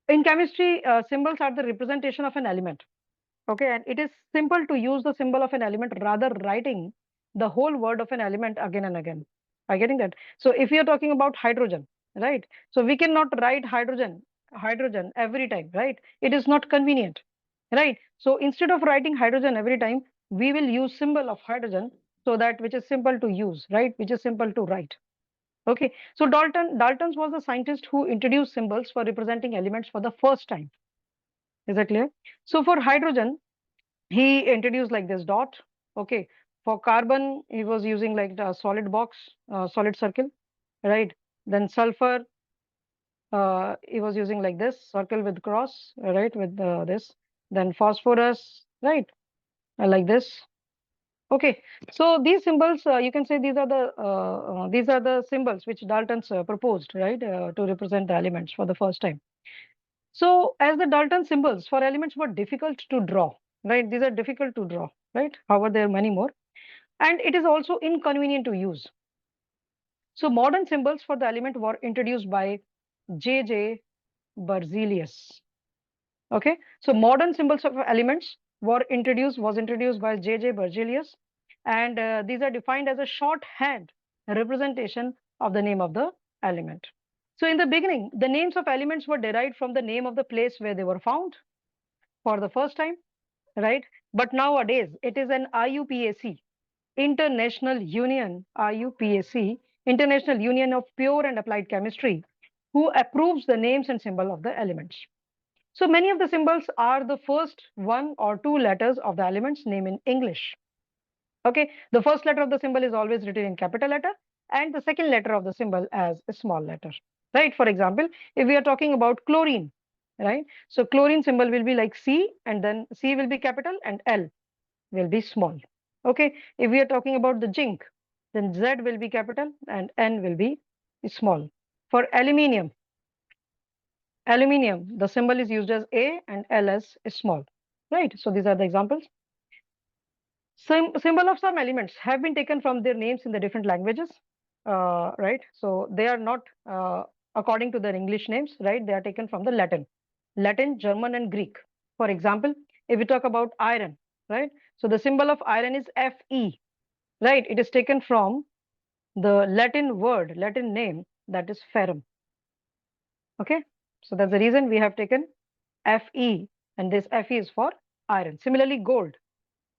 In chemistry, symbols are the representation of an element. Okay, and it is simple to use the symbol of an element rather writing the whole word of an element again and again. Are you getting that? So if you're talking about hydrogen, right? So we cannot write hydrogen every time, right? It is not convenient, right? So instead of writing hydrogen every time, we will use symbol of hydrogen, so that which is simple to use, right? Which is simple to write. Okay, so Daltons was the scientist who introduced symbols for representing elements for the first time. Is that clear? So for hydrogen, he introduced like this dot. Okay, for carbon he was using like the solid box, solid circle, right? Then sulfur, he was using like this circle with cross, right, with this. Then phosphorus, right, like this. Okay, so these symbols, you can say these are the symbols which Daltons proposed, right, to represent the elements for the first time. So as the Dalton symbols for elements were difficult to draw, right? These are difficult to draw, right? However, there are many more. And it is also inconvenient to use. So modern symbols for the element were introduced by J.J. Berzelius. Okay, so modern symbols of elements was introduced by J.J. Berzelius, and these are defined as a shorthand representation of the name of the element. So in the beginning, the names of elements were derived from the name of the place where they were found for the first time, right? But nowadays, it is an IUPAC, International Union, IUPAC, International Union of Pure and Applied Chemistry, who approves the names and symbol of the elements. So many of the symbols are the first one or two letters of the element's name in English. Okay, the first letter of the symbol is always written in capital letter, and the second letter of the symbol as a small letter, right? For example, if we are talking about chlorine, right? So chlorine symbol will be like C, and then C will be capital and L will be small. Okay, if we are talking about the zinc, then Z will be capital and N will be small. For aluminium, the symbol is used as A and L as small, right? So these are the examples. Symbol of some elements have been taken from their names in the different languages, right? So they are not according to their English names, right? They are taken from the Latin, German, and Greek. For example, if we talk about iron, right? So the symbol of iron is Fe, right? It is taken from the Latin name that is ferrum. Okay, so that's the reason we have taken Fe, and this Fe is for iron. Similarly, gold,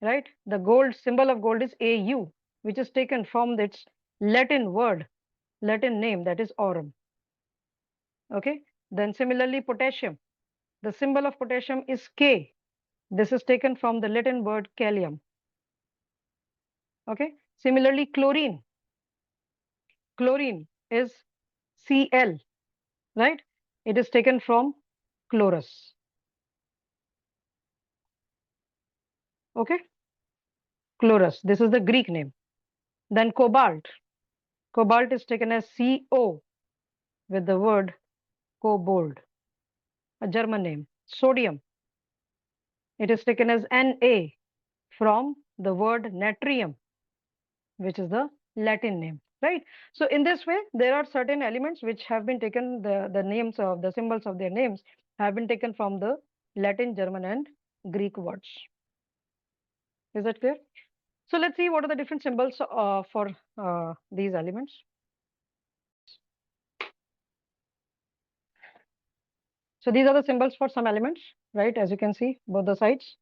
right? The gold symbol of gold is Au, which is taken from its Latin name that is aurum. Okay. Then similarly, potassium. The symbol of potassium is K. This is taken from the Latin word kalium. Okay. Similarly, chlorine. Chlorine is Cl, right? It is taken from chlorus. Okay. Chlorus. This is the Greek name. Then cobalt. Cobalt is taken as Co with the word kobold, a German name. Sodium, it is taken as Na from the word natrium, which is the Latin name, right? So in this way, there are certain elements which have been taken, the names of the symbols of their names have been taken from the Latin, German, and Greek words. Is that clear? So let's see what are the different symbols for these elements. So these are the symbols for some elements, right? As you can see, both the sides.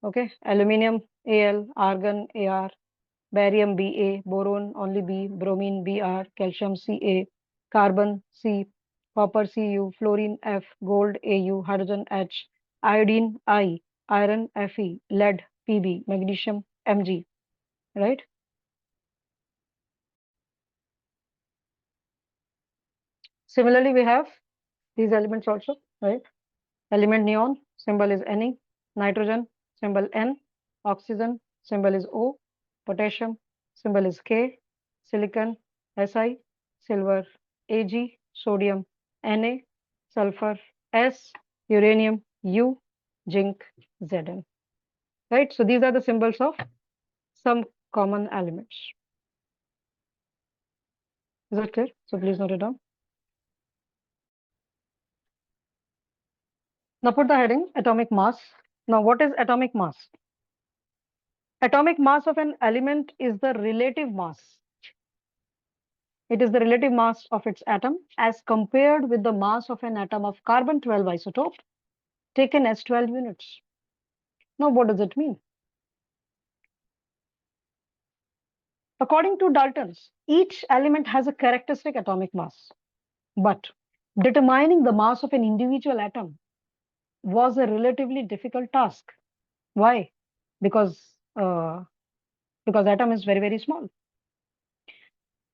Okay, aluminium, Al, argon, Ar, barium, Ba, boron, only B, bromine, Br, calcium, Ca, carbon, C, copper, Cu, fluorine, F, gold, Au, hydrogen, H, iodine, I, iron, Fe, lead, Pb, magnesium, Mg, right? Similarly, we have these elements also, right? Element neon, symbol is Ne, nitrogen, symbol N, oxygen, symbol is O, potassium, symbol is K, silicon, Si, silver, Ag, sodium, Na, sulfur, S, uranium, U, zinc, Zn. Right? So these are the symbols of some common elements. Is that clear? So please note it down. Now put the heading atomic mass. Now what is atomic mass? Atomic mass of an element is the relative mass. It is the relative mass of its atom as compared with the mass of an atom of carbon-12 isotope taken as 12 units. Now what does it mean? According to Daltons, each element has a characteristic atomic mass, but determining the mass of an individual atom was a relatively difficult task. Why? Because atom is very, very small.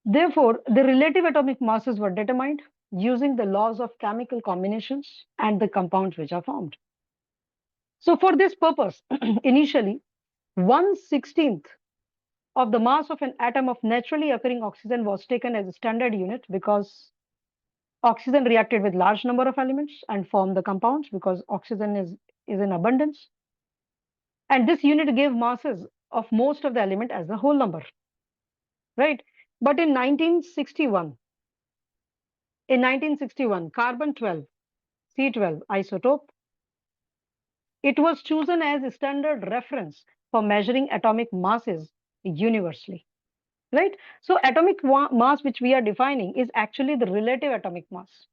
Therefore, the relative atomic masses were determined using the laws of chemical combinations and the compounds which are formed. So for this purpose, initially, 1/16th of the mass of an atom of naturally occurring oxygen was taken as a standard unit because oxygen reacted with large number of elements and formed the compounds because oxygen is in abundance. And this unit gave masses of most of the element as the whole number, right? But in 1961, carbon-12, C12 isotope, it was chosen as a standard reference for measuring atomic masses universally, right? So atomic mass which we are defining is actually the relative atomic mass.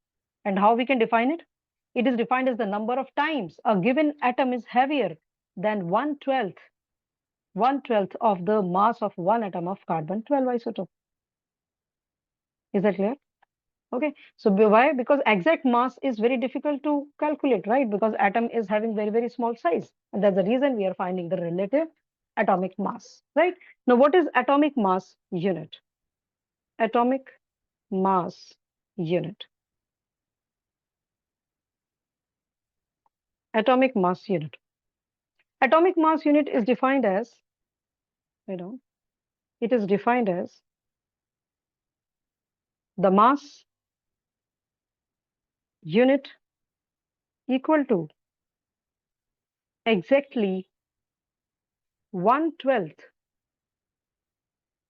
And how we can define it? It is defined as the number of times a given atom is heavier than 1/12th of the mass of one atom of carbon-12 isotope. Is that clear? Okay. So why? Because exact mass is very difficult to calculate, right? Because atom is having very, very small size. And that's the reason we are finding the relative atomic mass, right? Now, what is atomic mass unit? Atomic mass unit. Atomic mass unit. Atomic mass unit is defined as, it is defined as the mass unit equal to exactly 1/12th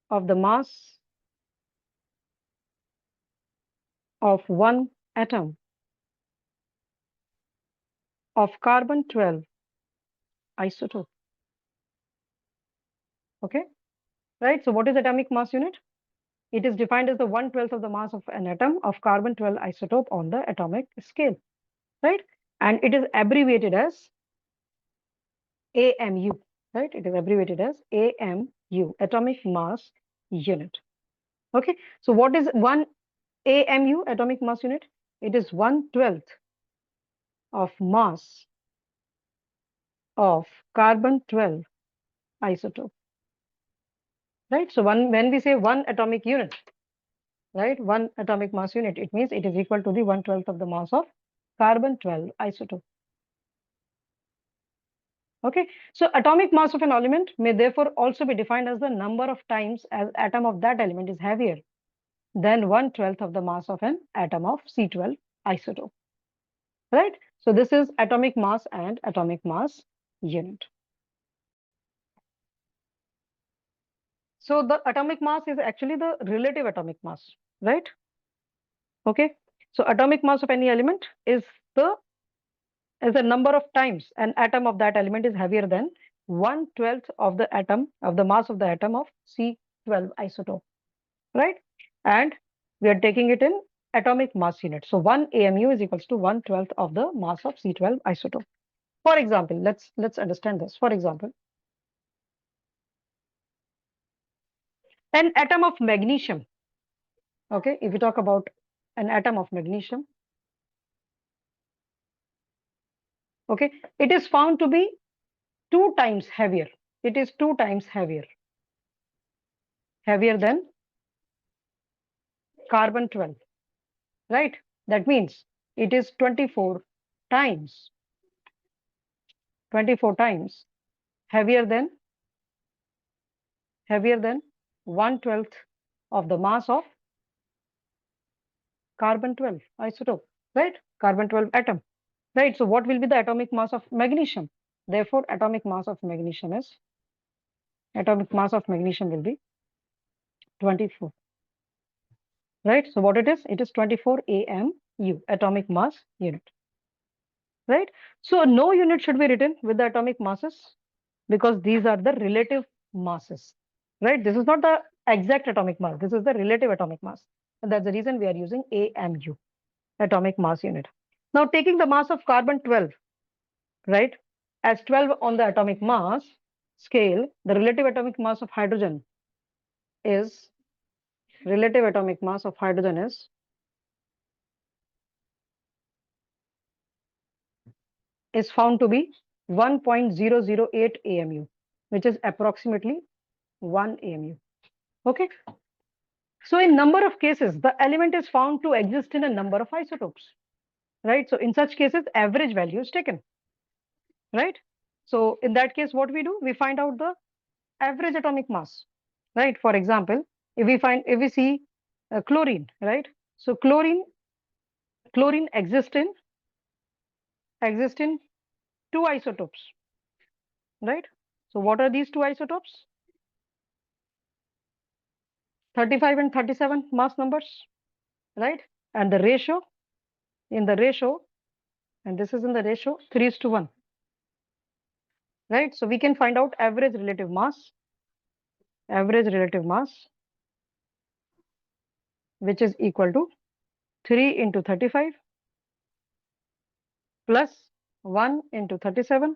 of the mass of one atom of carbon-12 isotope. Okay, right? So what is atomic mass unit? It is defined as the 1/12th of the mass of an atom of carbon-12 isotope on the atomic scale, right? And it is abbreviated as AMU, right? It is abbreviated as AMU, atomic mass unit. Okay, so what is one AMU, atomic mass unit? It is 1/12th of mass of carbon-12 isotope, right? So when we say one atomic unit, right, one atomic mass unit, it means it is equal to the 1/12th of the mass of carbon-12 isotope. Okay, so atomic mass of an element may therefore also be defined as the number of times as atom of that element is heavier than 1/12th of the mass of an atom of C12 isotope, right? So this is atomic mass and atomic mass unit. So the atomic mass is actually the relative atomic mass, right? Okay, so atomic mass of any element is the number of times an atom of that element is heavier than 1/12th of the atom of the mass of the atom of C12 isotope, right? And we are taking it in atomic mass unit. So 1 AMU is equals to 1/12th of the mass of C12 isotope. For example, let's understand this. For example, an atom of magnesium. Okay, if we talk about an atom of magnesium, okay, it is found to be 2 times heavier. It is 2 times heavier than carbon-12, right? That means it is 24 times heavier than 1/12th of the mass of carbon-12 isotope, right? Carbon-12 atom, right? So what will be the atomic mass of magnesium? Therefore, atomic mass of magnesium will be 24, right? So what it is? It is 24 AMU, atomic mass unit. right? So no unit should be written with the atomic masses because these are the relative masses, right? This is not the exact atomic mass. This is the relative atomic mass. And that's the reason we are using AMU, atomic mass unit. Now taking the mass of carbon 12, right, as 12 on the atomic mass scale, the relative atomic mass of hydrogen is, relative atomic mass of hydrogen is found to be 1.008 AMU, which is approximately 1 AMU. Okay. So in number of cases, the element is found to exist in a number of isotopes, right? So in such cases, average value is taken, right? So in that case, what we do? We find out the average atomic mass, right? For example, if we see chlorine, right? So chlorine exist in two isotopes, right? So what are these two isotopes? 35 and 37 mass numbers, right? And the ratio, in the ratio, and this is in the ratio 3:1, right? So we can find out average relative mass, which is equal to 3 into 35 plus 1 into 37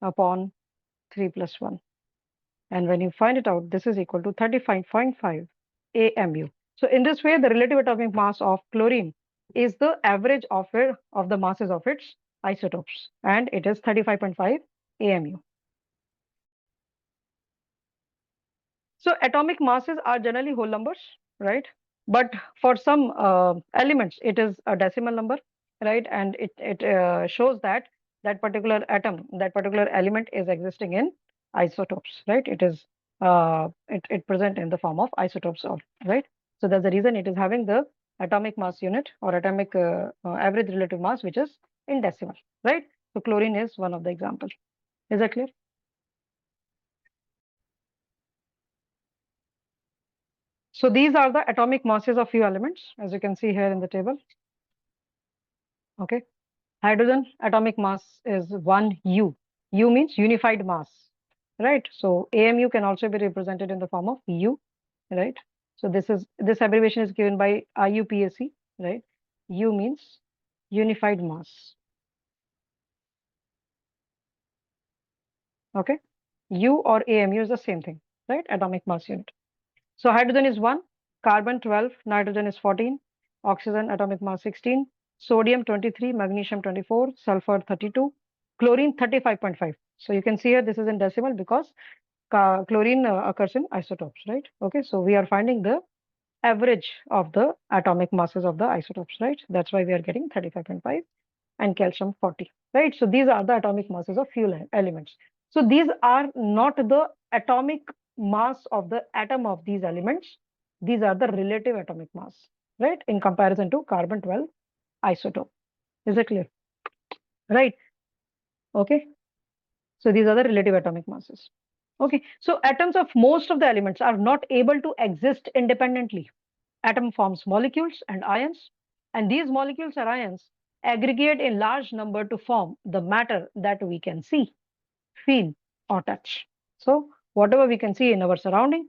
upon 3 plus 1. And when you find it out, this is equal to 35.5 AMU. So in this way, the relative atomic mass of chlorine is the average of the masses of its isotopes, and it is 35.5 AMU. So atomic masses are generally whole numbers, right? But for some elements, it is a decimal number, right? And it shows that that particular atom, that particular element is existing in isotopes, right? It present in the form of isotopes, of right? So that's the reason it is having the atomic mass unit or atomic average relative mass, which is in decimal, right? So chlorine is one of the examples. Is that clear? So these are the atomic masses of few elements, as you can see here in the table. Okay. Hydrogen atomic mass is 1 U. U means unified mass, right? So AMU can also be represented in the form of U, right? So this abbreviation is given by IUPAC, right? U means unified mass. Okay. U or AMU is the same thing, right? Atomic mass unit. So hydrogen is 1, carbon 12, nitrogen is 14, oxygen atomic mass 16, sodium 23, magnesium 24, sulfur 32, chlorine 35.5. So you can see here this is in decimal because chlorine occurs in isotopes, right? Okay, so we are finding the average of the atomic masses of the isotopes, right? That's why we are getting 35.5 and calcium 40, right? So these are the atomic masses of few elements. So these are not the atomic mass of the atom of these elements. These are the relative atomic mass, right? In comparison to carbon 12 isotope. Is it clear? Right. Okay. So these are the relative atomic masses. Okay. So atoms of most of the elements are not able to exist independently. Atom forms molecules and ions, and these molecules or ions aggregate in large number to form the matter that we can see, feel, or touch. So whatever we can see in our surrounding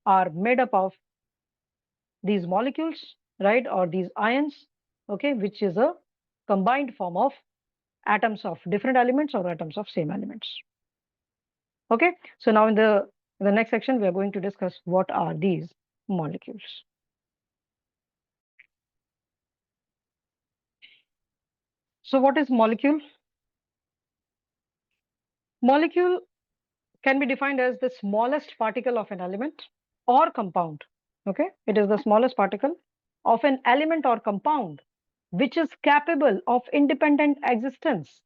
are made up of these molecules, right, or these ions, okay, which is a combined form of atoms of different elements or atoms of same elements. Okay, so now in the next section, we are going to discuss what are these molecules. So what is molecule? Molecule can be defined as the smallest particle of an element or compound. Okay, it is the smallest particle of an element or compound which is capable of independent existence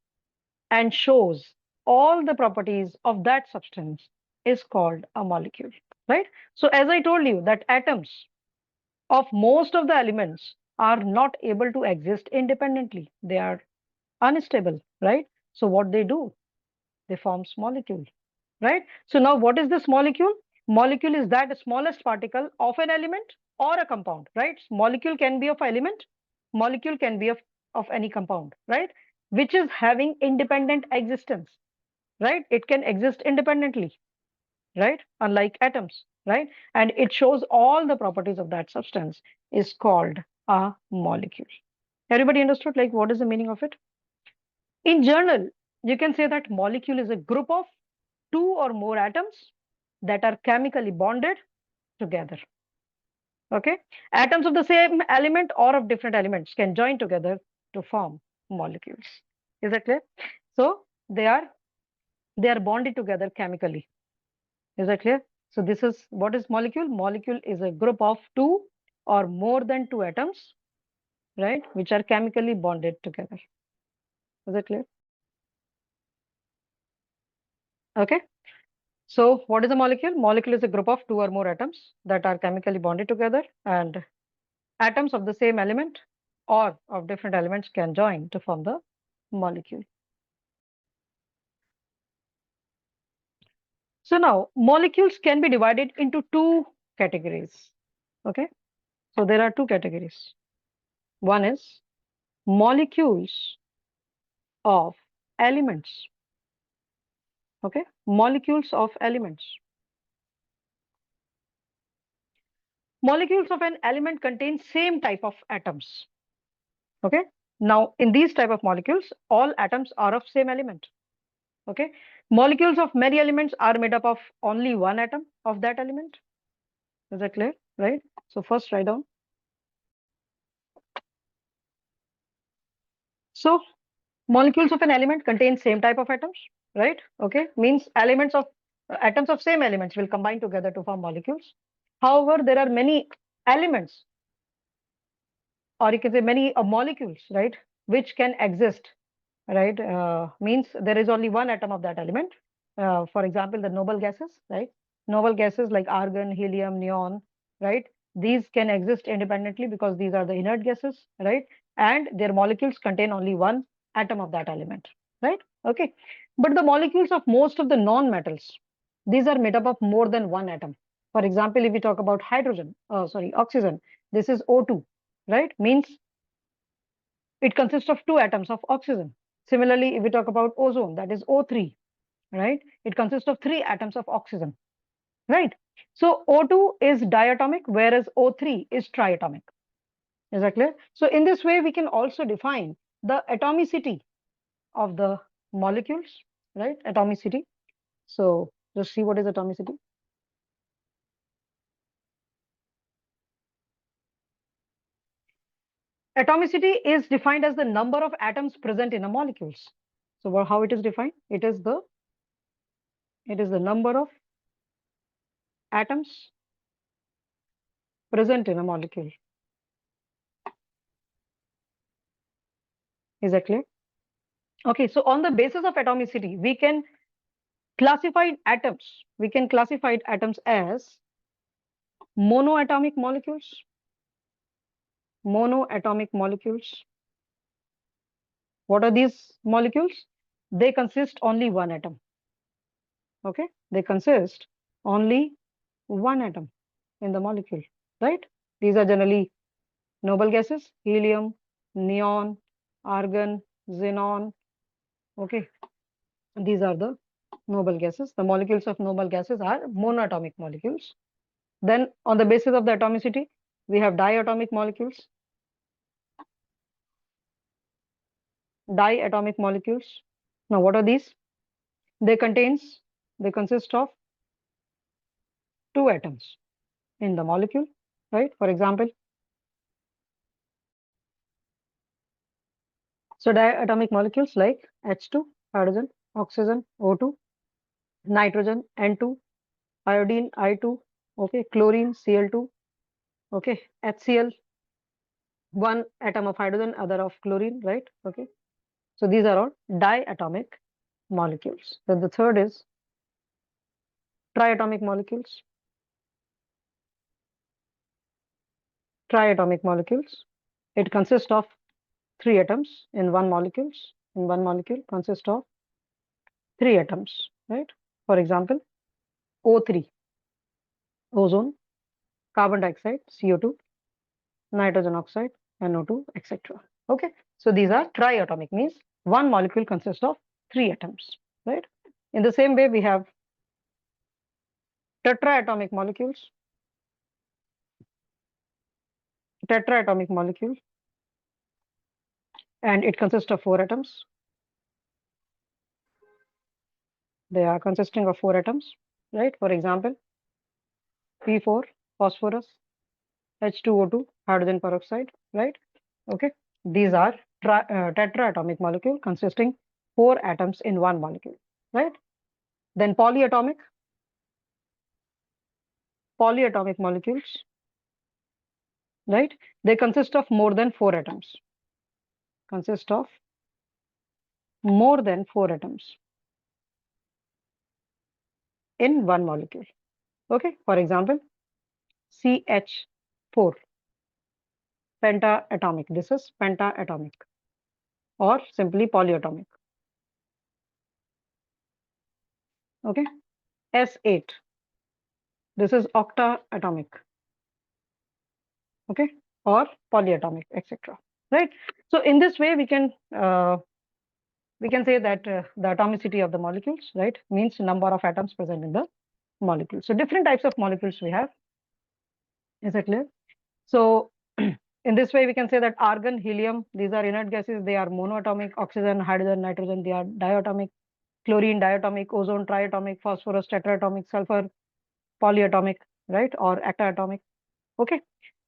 and shows all the properties of that substance is called a molecule, right? So as I told you that atoms of most of the elements are not able to exist independently. They are unstable, right? So what they do? They form molecules, right? So now what is this molecule? Molecule is that smallest particle of an element or a compound, right? Molecule can be of element, molecule can be of any compound, right? which is having independent existence, right? It can exist independently, right? Unlike atoms, right? And it shows all the properties of that substance is called a molecule. Everybody understood like what is the meaning of it? In general, you can say that molecule is a group of two or more atoms that are chemically bonded together. Okay, atoms of the same element or of different elements can join together to form molecules. Is that clear? So they are bonded together chemically. Is that clear? So this is what is molecule? Molecule is a group of two or more than two atoms, right, which are chemically bonded together. Is that clear? Okay. So what is a molecule? Molecule is a group of two or more atoms that are chemically bonded together, and atoms of the same element or of different elements can join to form the molecule. So now molecules can be divided into two categories. Okay. So there are two categories. One is molecules of elements. Okay. Molecules of elements. Molecules of an element contain same type of atoms. Okay. Now in these type of molecules, all atoms are of same element. Okay. Molecules of many elements are made up of only one atom of that element. Is that clear? Right. So first write down. So molecules of an element contain same type of atoms, right? Okay. Means elements of atoms of same elements will combine together to form molecules. However, there are many elements, or you can say many molecules, right, which can exist, right? Means there is only one atom of that element. For example, the noble gases, right? Noble gases like argon, helium, neon, right? These can exist independently because these are the inert gases, right? And their molecules contain only one atom of that element, right? Okay. But the molecules of most of the non-metals, these are made up of more than one atom. For example, if we talk about oxygen, this is O2, right? Means it consists of two atoms of oxygen. Similarly, if we talk about ozone, that is O3, right? It consists of three atoms of oxygen, right? So O2 is diatomic, whereas O3 is triatomic. Is that clear? So in this way, we can also define the atomicity of the molecules, right? Atomicity. So just see what is atomicity. Atomicity is defined as the number of atoms present in a molecules. So how it is defined? It is the number of atoms present in a molecule. Is that clear? Okay, so on the basis of atomicity, we can classify atoms. We can classify atoms as monoatomic molecules. Monoatomic molecules. What are these molecules? They consist only one atom. Okay, they consist only one atom in the molecule, right? These are generally noble gases: helium, neon, argon, xenon. Okay, these are the noble gases. The molecules of noble gases are monoatomic molecules. Then on the basis of the atomicity, we have diatomic molecules. Diatomic molecules. Now what are these? They consist of two atoms in the molecule, right? For example, so diatomic molecules like H2, hydrogen, oxygen, O2, nitrogen, N2, iodine, I2, okay, chlorine, Cl2, okay, HCl, one atom of hydrogen, other of chlorine, right? Okay. So these are all diatomic molecules. Then the third is triatomic molecules. Triatomic molecules. It consists of three atoms in one molecules. In one molecule consists of three atoms, right? For example, O3, ozone, carbon dioxide, CO2, nitrogen oxide, NO2, etc. Okay. So these are triatomic, means one molecule consists of three atoms, right? In the same way, we have tetraatomic molecules, tetraatomic molecule, and it consists of four atoms. They are consisting of four atoms, right? For example, P4, phosphorus, H2O2, hydrogen peroxide, right? Okay. These are tetraatomic molecule consisting four atoms in one molecule, right? Then polyatomic molecules, right? They consist of more than four atoms, consist of more than four atoms in one molecule. Okay. For example, CH4, pentaatomic. This is pentaatomic or simply polyatomic. Okay. S8, this is octaatomic. Okay. Or polyatomic, etc. Right. So in this way, we can say that the atomicity of the molecules, right, means number of atoms present in the molecule. So different types of molecules we have. Is it clear? So in this way, we can say that argon, helium, these are inert gases. They are monoatomic. Oxygen, hydrogen, nitrogen, they are diatomic. Chlorine, diatomic. Ozone, triatomic. Phosphorus, tetraatomic. Sulfur, polyatomic, right, or octaatomic. Okay.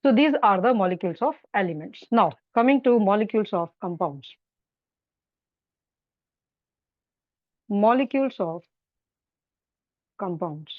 So these are the molecules of elements. Now, coming to molecules of compounds. Molecules of compounds.